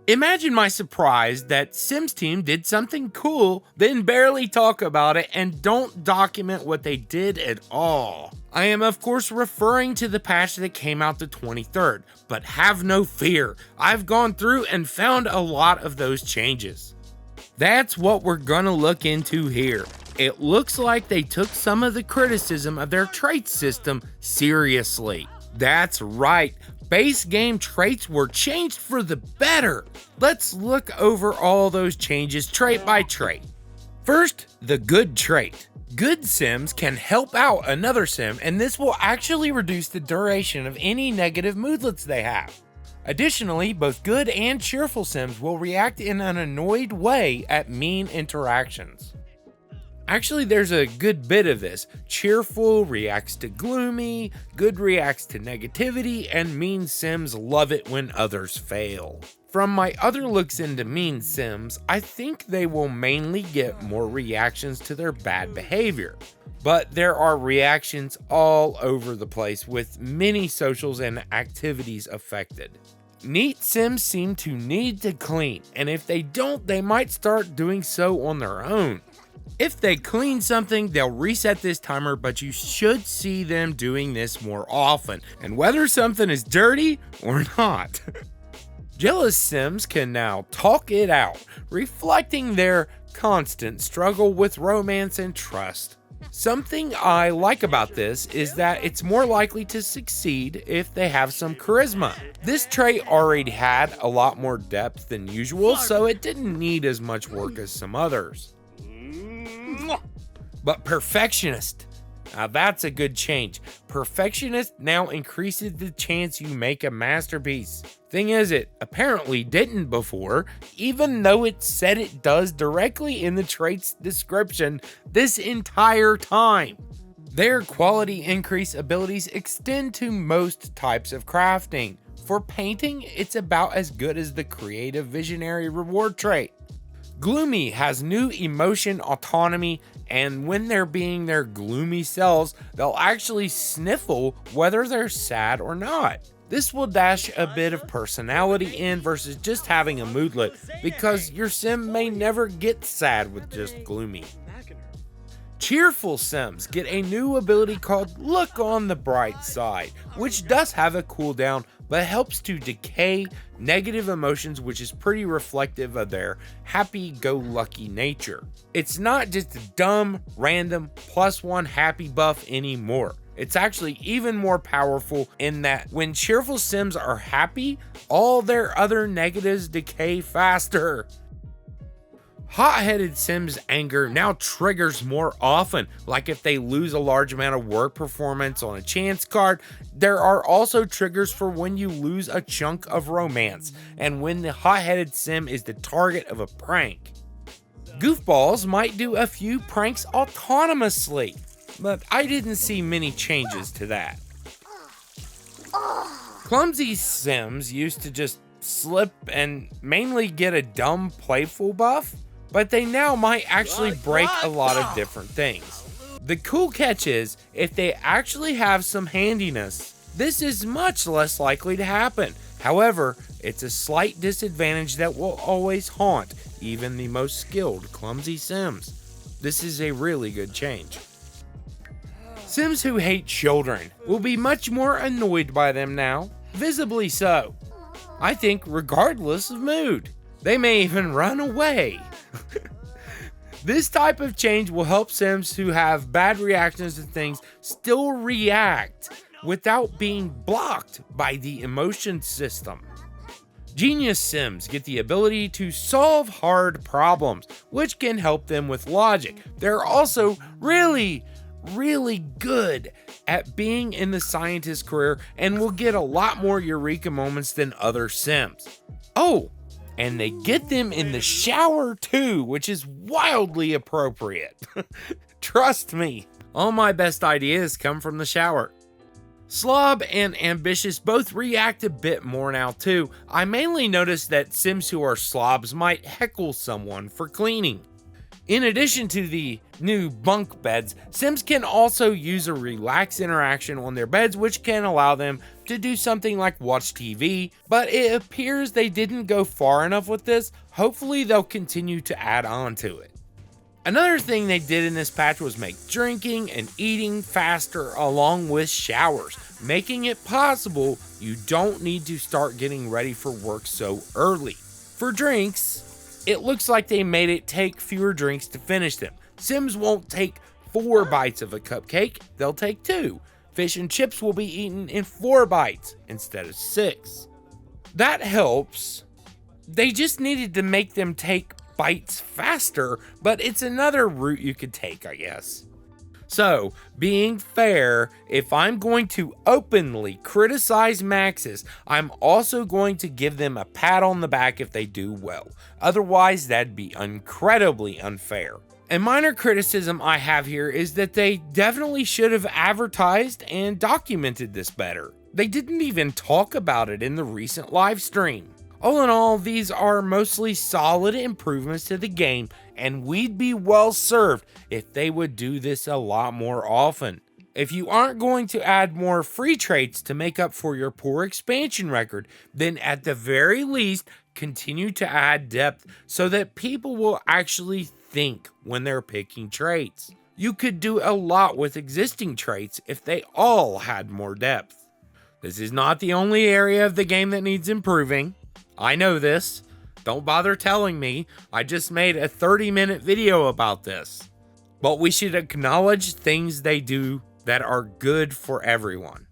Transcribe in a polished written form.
Imagine my surprise that Sims team did something cool, then barely talk about it and don't document what they did at all. I am of course referring to the patch that came out the 23rd, but have no fear, I've gone through and found a lot of those changes. That's what we're gonna look into here. It looks like they took some of the criticism of their trait system seriously. That's right, base game traits were changed for the better. Let's look over all those changes trait by trait. First, the good trait. Good Sims can help out another Sim, and this will actually reduce the duration of any negative moodlets they have. Additionally, both good and cheerful Sims will react in an annoyed way at mean interactions. Actually, there's a good bit of this. Cheerful reacts to gloomy, good reacts to negativity, and mean Sims love it when others fail. From my other looks into mean Sims, I think they will mainly get more reactions to their bad behavior. But there are reactions all over the place with many socials and activities affected. Neat Sims seem to need to clean, and if they don't, they might start doing so on their own. If they clean something, they'll reset this timer, but you should see them doing this more often, and whether something is dirty or not. Jealous Sims can now talk it out, reflecting their constant struggle with romance and trust. Something I like about this is that it's more likely to succeed if they have some charisma. This trait already had a lot more depth than usual, so it didn't need as much work as some others. But perfectionist. Now that's a good change. Perfectionist now increases the chance you make a masterpiece. Thing is, it apparently didn't before, even though it said it does directly in the trait's description this entire time. Their quality increase abilities extend to most types of crafting. For painting, it's about as good as the creative visionary reward trait. Gloomy has new emotion autonomy, and when they're being their gloomy selves, they'll actually sniffle whether they're sad or not. This will dash a bit of personality in versus just having a moodlet, because your Sim may never get sad with just gloomy. Cheerful Sims get a new ability called Look on the Bright Side, which does have a cooldown but helps to decay negative emotions, which is pretty reflective of their happy-go-lucky nature. It's not just a dumb, random, +1 happy buff anymore. It's actually even more powerful in that when cheerful Sims are happy, all their other negatives decay faster. Hot-headed Sims' anger now triggers more often, like if they lose a large amount of work performance on a chance card. There are also triggers for when you lose a chunk of romance, and when the hot-headed Sim is the target of a prank. Goofballs might do a few pranks autonomously, but I didn't see many changes to that. Clumsy Sims used to just slip and mainly get a dumb playful buff, but they now might actually break a lot of different things. The cool catch is, if they actually have some handiness, this is much less likely to happen. However, it's a slight disadvantage that will always haunt even the most skilled clumsy Sims. This is a really good change. Sims who hate children will be much more annoyed by them now, visibly so. I think regardless of mood. They may even run away. This type of change will help Sims who have bad reactions to things still react without being blocked by the emotion system. Genius Sims get the ability to solve hard problems, which can help them with logic. They're also really good at being in the scientist career and will get a lot more eureka moments than other Sims. Oh, and they get them in the shower too, which is wildly appropriate. Trust me, all my best ideas come from the shower. Slob and Ambitious both react a bit more now too. I mainly noticed that Sims who are slobs might heckle someone for cleaning. In addition to the new bunk beds, Sims can also use a relaxed interaction on their beds, which can allow them to do something like watch TV, but it appears they didn't go far enough with this. Hopefully they'll continue to add on to it. Another thing they did in this patch was make drinking and eating faster along with showers, making it possible you don't need to start getting ready for work so early. For drinks, it looks like they made it take fewer drinks to finish them. Sims won't take 4 bites of a cupcake, they'll take 2. Fish and chips will be eaten in 4 bites instead of 6. That helps. They just needed to make them take bites faster, but it's another route you could take, I guess. So, being fair, if I'm going to openly criticize Maxis, I'm also going to give them a pat on the back if they do well. Otherwise, that'd be incredibly unfair. A minor criticism I have here is that they definitely should have advertised and documented this better. They didn't even talk about it in the recent live stream. All in all, these are mostly solid improvements to the game, and we'd be well served if they would do this a lot more often. If you aren't going to add more free traits to make up for your poor expansion record, then at the very least, continue to add depth so that people will actually think when they're picking traits. You could do a lot with existing traits if they all had more depth. This is not the only area of the game that needs improving. I know this. Don't bother telling me. I just made a 30-minute video about this. But we should acknowledge things they do that are good for everyone.